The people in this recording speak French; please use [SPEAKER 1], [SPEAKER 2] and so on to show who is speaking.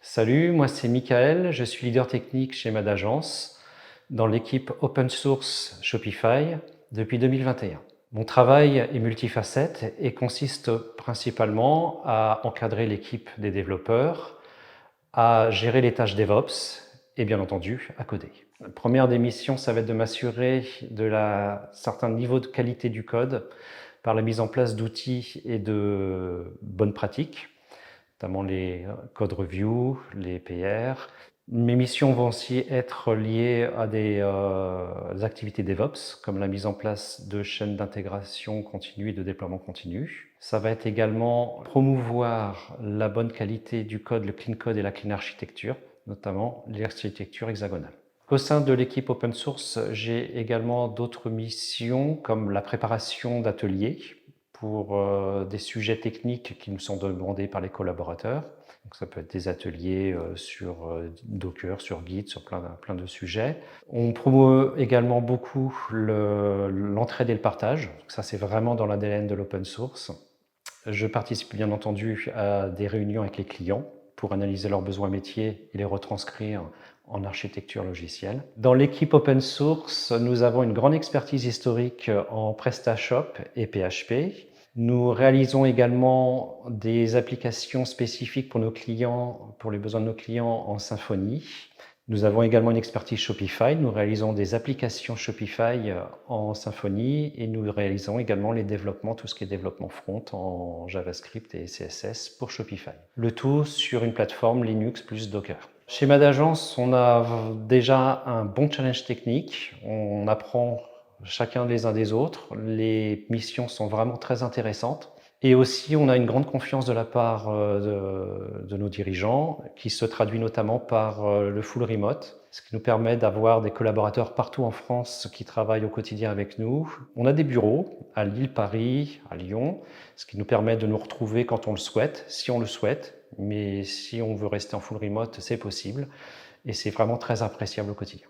[SPEAKER 1] Salut, moi c'est Michael, je suis leader technique chez Madagence dans l'équipe Open Source Shopify depuis 2021. Mon travail est multifacette et consiste principalement à encadrer l'équipe des développeurs, à gérer les tâches DevOps et bien entendu à coder. La première des missions, ça va être de m'assurer d'un certain niveau de qualité du code par la mise en place d'outils et de bonnes pratiques, notamment les code review, les PR. Mes missions vont aussi être liées à des activités DevOps, comme la mise en place de chaînes d'intégration continue et de déploiement continu. Ça va être également promouvoir la bonne qualité du code, le clean code et la clean architecture, notamment l'architecture hexagonale. Au sein de l'équipe open source, j'ai également d'autres missions comme la préparation d'ateliers pour des sujets techniques qui nous sont demandés par les collaborateurs. Donc ça peut être des ateliers sur Docker, sur Git, sur plein de sujets. On promeut également beaucoup l'entraide et le partage. Donc ça, c'est vraiment dans l'ADN de l'open source. Je participe bien entendu à des réunions avec les clients pour analyser leurs besoins métiers et les retranscrire en architecture logicielle. Dans l'équipe open source, nous avons une grande expertise historique en PrestaShop et PHP. Nous réalisons également des applications spécifiques pour nos clients, pour les besoins de nos clients en Symfony. Nous avons également une expertise Shopify. Nous réalisons des applications Shopify en Symfony et nous réalisons également les développements, tout ce qui est développement front en JavaScript et CSS pour Shopify. Le tout sur une plateforme Linux plus Docker. Chez Madagence, on a déjà un bon challenge technique. On apprend chacun les uns des autres. Les missions sont vraiment très intéressantes. Et aussi, on a une grande confiance de la part de nos dirigeants, qui se traduit notamment par le full remote, ce qui nous permet d'avoir des collaborateurs partout en France qui travaillent au quotidien avec nous. On a des bureaux à Lille, Paris, à Lyon, ce qui nous permet de nous retrouver quand on le souhaite, si on le souhaite. Mais si on veut rester en full remote, c'est possible. Et c'est vraiment très appréciable au quotidien.